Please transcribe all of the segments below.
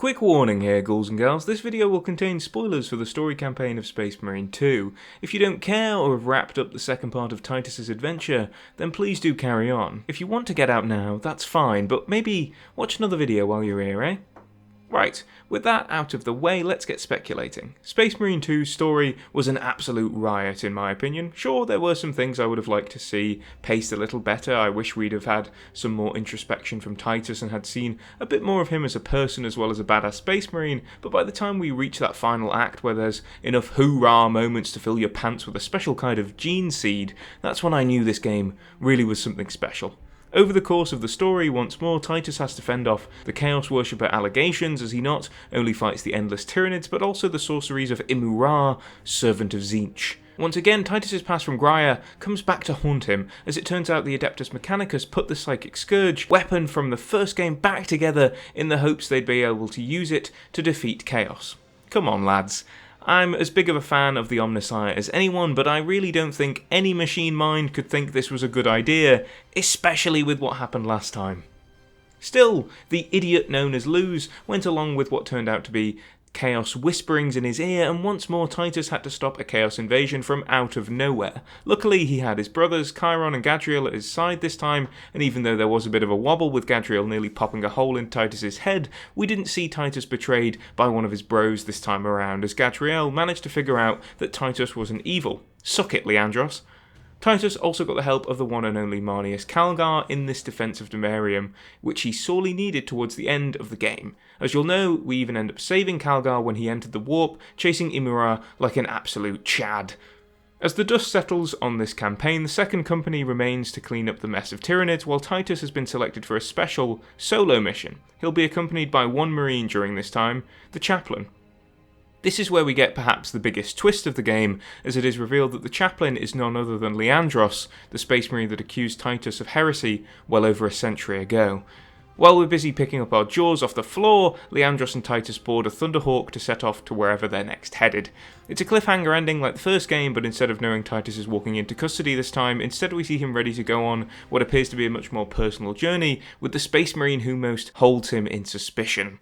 Quick warning here, ghouls and gals, this video will contain spoilers for the story campaign of Space Marine 2. If you don't care or have wrapped up the second part of Titus's adventure, then please do carry on. If you want to get out now, that's fine, but maybe watch another video while you're here, eh? Right, with that out of the way, let's get speculating. Space Marine 2's story was an absolute riot in my opinion. Sure, there were some things I would have liked to see paced a little better. I wish we'd have had some more introspection from Titus and had seen a bit more of him as a person as well as a badass Space Marine, but by the time we reach that final act where there's enough hoorah moments to fill your pants with a special kind of gene seed, that's when I knew this game really was something special. Over the course of the story, once more, Titus has to fend off the Chaos Worshipper allegations as he not only fights the Endless Tyranids, but also the sorceries of Imura, Servant of Tzeentch. Once again, Titus's past from Graia comes back to haunt him, as it turns out the Adeptus Mechanicus put the Psychic Scourge weapon from the first game back together in the hopes they'd be able to use it to defeat Chaos. Come on, lads. I'm as big of a fan of the Omnissiah as anyone, but I really don't think any machine mind could think this was a good idea, especially with what happened last time. Still, the idiot known as Luz went along with what turned out to be Chaos whisperings in his ear, and once more Titus had to stop a Chaos invasion from out of nowhere. Luckily, he had his brothers, Chiron and Gadriel, at his side this time, and even though there was a bit of a wobble with Gadriel nearly popping a hole in Titus's head, we didn't see Titus betrayed by one of his bros this time around, as Gadriel managed to figure out that Titus was an evil. Suck it, Leandros. Titus also got the help of the one and only Marneus Calgar in this defence of Demarium, which he sorely needed towards the end of the game. As you'll know, we even end up saving Calgar when he entered the warp, chasing Imura like an absolute chad. As the dust settles on this campaign, the second company remains to clean up the mess of Tyranids, while Titus has been selected for a special, solo mission. He'll be accompanied by one Marine during this time, the Chaplain. This is where we get perhaps the biggest twist of the game, as it is revealed that the Chaplain is none other than Leandros, the Space Marine that accused Titus of heresy well over a century ago. While we're busy picking up our jaws off the floor, Leandros and Titus board a Thunderhawk to set off to wherever they're next headed. It's a cliffhanger ending like the first game, but instead of knowing Titus is walking into custody this time, instead we see him ready to go on what appears to be a much more personal journey with the Space Marine who most holds him in suspicion.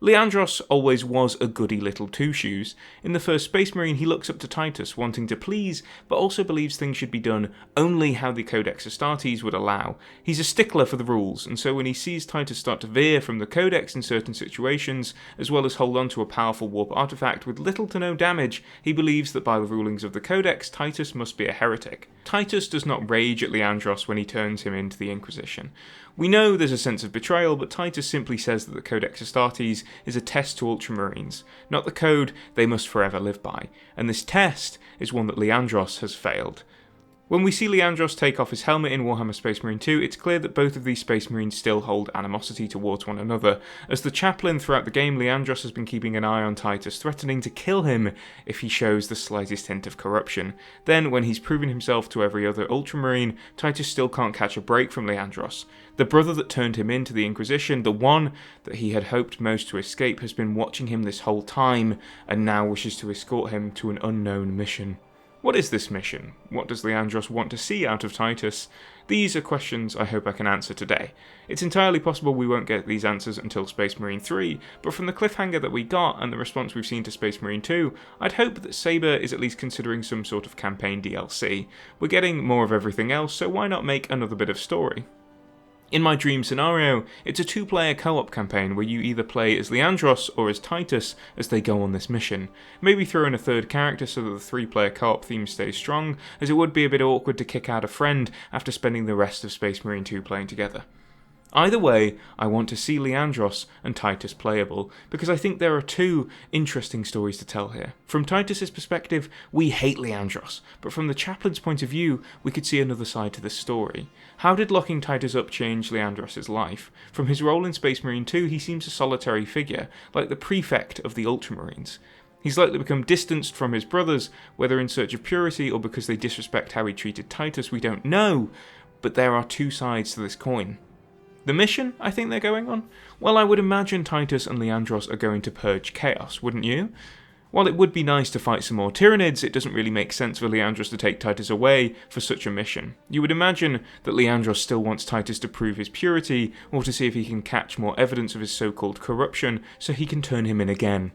Leandros always was a goody little two-shoes. In the first Space Marine, he looks up to Titus, wanting to please, but also believes things should be done only how the Codex Astartes would allow. He's a stickler for the rules, and so when he sees Titus start to veer from the Codex in certain situations, as well as hold on to a powerful warp artifact with little to no damage, he believes that by the rulings of the Codex, Titus must be a heretic. Titus does not rage at Leandros when he turns him into the Inquisition. We know there's a sense of betrayal, but Titus simply says that the Codex Astartes is a test to Ultramarines, not the code they must forever live by, and this test is one that Leandros has failed. When we see Leandros take off his helmet in Warhammer Space Marine 2, it's clear that both of these Space Marines still hold animosity towards one another. As the Chaplain throughout the game, Leandros has been keeping an eye on Titus, threatening to kill him if he shows the slightest hint of corruption. Then, when he's proven himself to every other Ultramarine, Titus still can't catch a break from Leandros. The brother that turned him into the Inquisition, the one that he had hoped most to escape, has been watching him this whole time, and now wishes to escort him to an unknown mission. What is this mission? What does Leandros want to see out of Titus? These are questions I hope I can answer today. It's entirely possible we won't get these answers until Space Marine 3, but from the cliffhanger that we got and the response we've seen to Space Marine 2, I'd hope that Saber is at least considering some sort of campaign DLC. We're getting more of everything else, so why not make another bit of story? In my dream scenario, it's a two-player co-op campaign where you either play as Leandros or as Titus as they go on this mission. Maybe throw in a third character so that the three-player co-op theme stays strong, as it would be a bit awkward to kick out a friend after spending the rest of Space Marine 2 playing together. Either way, I want to see Leandros and Titus playable, because I think there are two interesting stories to tell here. From Titus's perspective, we hate Leandros, but from the Chaplain's point of view, we could see another side to this story. How did locking Titus up change Leandros' life? From his role in Space Marine 2, he seems a solitary figure, like the prefect of the Ultramarines. He's likely become distanced from his brothers, whether in search of purity or because they disrespect how he treated Titus, we don't know, but there are two sides to this coin. The mission I think they're going on? Well, I would imagine Titus and Leandros are going to purge chaos, wouldn't you? While it would be nice to fight some more Tyranids, it doesn't really make sense for Leandros to take Titus away for such a mission. You would imagine that Leandros still wants Titus to prove his purity, or to see if he can catch more evidence of his so-called corruption, so he can turn him in again.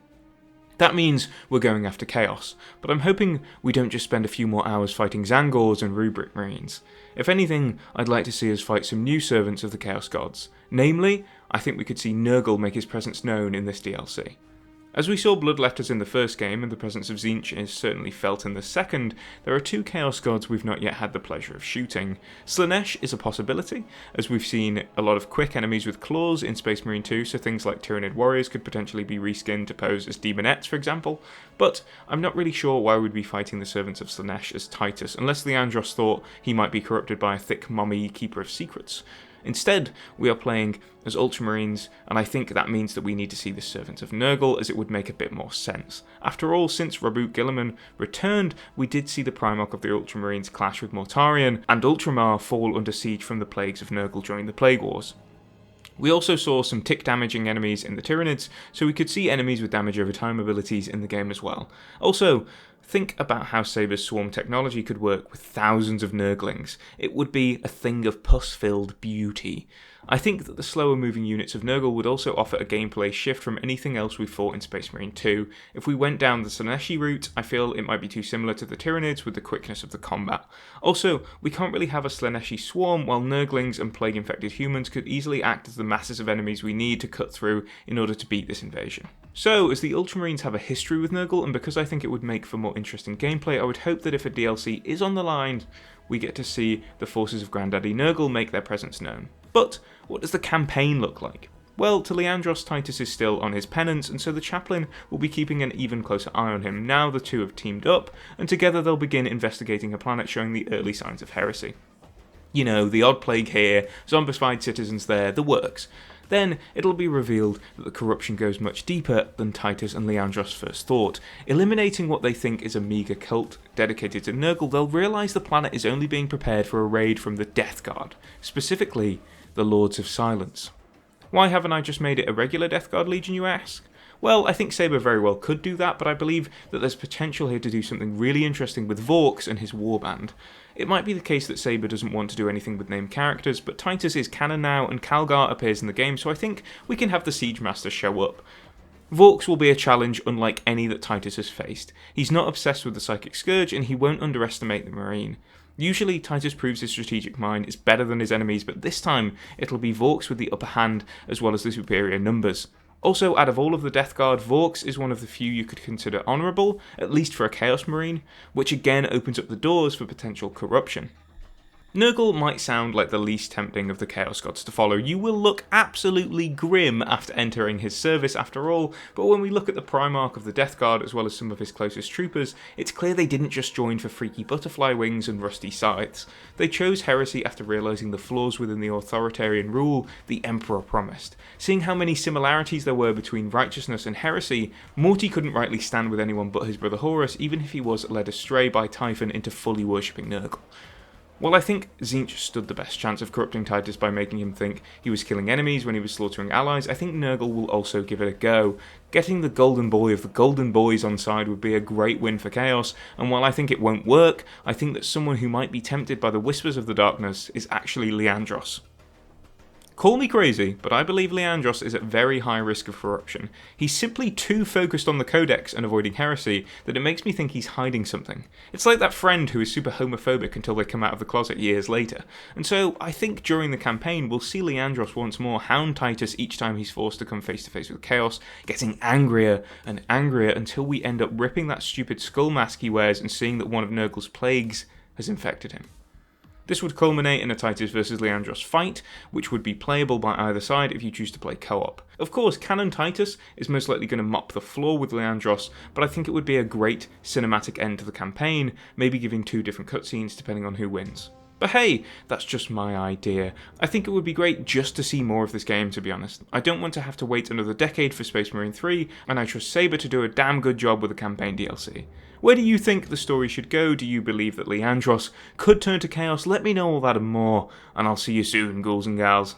That means we're going after Chaos, but I'm hoping we don't just spend a few more hours fighting Zangors and Rubric Marines. If anything, I'd like to see us fight some new servants of the Chaos Gods. Namely, I think we could see Nurgle make his presence known in this DLC. As we saw Bloodletters in the first game, and the presence of Tzeentch is certainly felt in the second, there are two Chaos Gods we've not yet had the pleasure of shooting. Slaanesh is a possibility, as we've seen a lot of quick enemies with claws in Space Marine 2, so things like Tyranid warriors could potentially be reskinned to pose as demonettes, for example, but I'm not really sure why we'd be fighting the servants of Slaanesh as Titus, unless Leandros thought he might be corrupted by a thick mommy keeper of secrets. Instead, we are playing as Ultramarines, and I think that means that we need to see the servants of Nurgle, as it would make a bit more sense. After all, since Rabut Guilliman returned, we did see the Primarch of the Ultramarines clash with Mortarion, and Ultramar fall under siege from the plagues of Nurgle during the Plague Wars. We also saw some tick damaging enemies in the Tyranids, so we could see enemies with damage over time abilities in the game as well. Also, think about how Saber's swarm technology could work with thousands of Nurglings. It would be a thing of pus-filled beauty. I think that the slower moving units of Nurgle would also offer a gameplay shift from anything else we fought in Space Marine 2. If we went down the Slaaneshi route, I feel it might be too similar to the Tyranids with the quickness of the combat. Also, we can't really have a Slaaneshi swarm, while Nurglings and plague-infected humans could easily act as the masses of enemies we need to cut through in order to beat this invasion. So, as the Ultramarines have a history with Nurgle, and because I think it would make for more interesting gameplay, I would hope that if a DLC is on the line, we get to see the forces of Granddaddy Nurgle make their presence known. But what does the campaign look like? Well, to Leandros, Titus is still on his penance, and so the chaplain will be keeping an even closer eye on him now the two have teamed up, and together they'll begin investigating a planet showing the early signs of heresy. You know, the odd plague here, zombified citizens there, the works. Then it'll be revealed that the corruption goes much deeper than Titus and Leandros first thought. Eliminating what they think is a meager cult dedicated to Nurgle, they'll realise the planet is only being prepared for a raid from the Death Guard, specifically the Lords of Silence. Why haven't I just made it a regular Death Guard Legion, you ask? Well, I think Saber very well could do that, but I believe that there's potential here to do something really interesting with Vorks and his warband. It might be the case that Saber doesn't want to do anything with named characters, but Titus is canon now and Calgar appears in the game, so I think we can have the Siege Master show up. Vorks will be a challenge unlike any that Titus has faced. He's not obsessed with the Psychic Scourge, and he won't underestimate the Marine. Usually, Titus proves his strategic mind is better than his enemies, but this time it'll be Vorks with the upper hand as well as the superior numbers. Also, out of all of the Death Guard, Vorks is one of the few you could consider honourable, at least for a Chaos Marine, which again opens up the doors for potential corruption. Nurgle might sound like the least tempting of the Chaos Gods to follow. You will look absolutely grim after entering his service after all, but when we look at the Primarch of the Death Guard as well as some of his closest troopers, it's clear they didn't just join for freaky butterfly wings and rusty scythes. They chose heresy after realising the flaws within the authoritarian rule the Emperor promised. Seeing how many similarities there were between righteousness and heresy, Morty couldn't rightly stand with anyone but his brother Horus, even if he was led astray by Typhon into fully worshipping Nurgle. While I think Tzeentch stood the best chance of corrupting Titus by making him think he was killing enemies when he was slaughtering allies, I think Nurgle will also give it a go. Getting the Golden Boy of the Golden Boys on side would be a great win for Chaos, and while I think it won't work, I think that someone who might be tempted by the Whispers of the Darkness is actually Leandros. Call me crazy, but I believe Leandros is at very high risk of corruption. He's simply too focused on the Codex and avoiding heresy that it makes me think he's hiding something. It's like that friend who is super homophobic until they come out of the closet years later. And so I think during the campaign we'll see Leandros once more hound Titus each time he's forced to come face to face with Chaos, getting angrier and angrier until we end up ripping that stupid skull mask he wears and seeing that one of Nurgle's plagues has infected him. This would culminate in a Titus vs Leandros fight, which would be playable by either side if you choose to play co-op. Of course, canon Titus is most likely going to mop the floor with Leandros, but I think it would be a great cinematic end to the campaign, maybe giving 2 different cutscenes depending on who wins. But hey, that's just my idea. I think it would be great just to see more of this game, to be honest. I don't want to have to wait another decade for Space Marine 3, and I trust Saber to do a damn good job with the campaign DLC. Where do you think the story should go? Do you believe that Leandros could turn to Chaos? Let me know all that and more, and I'll see you soon, ghouls and gals.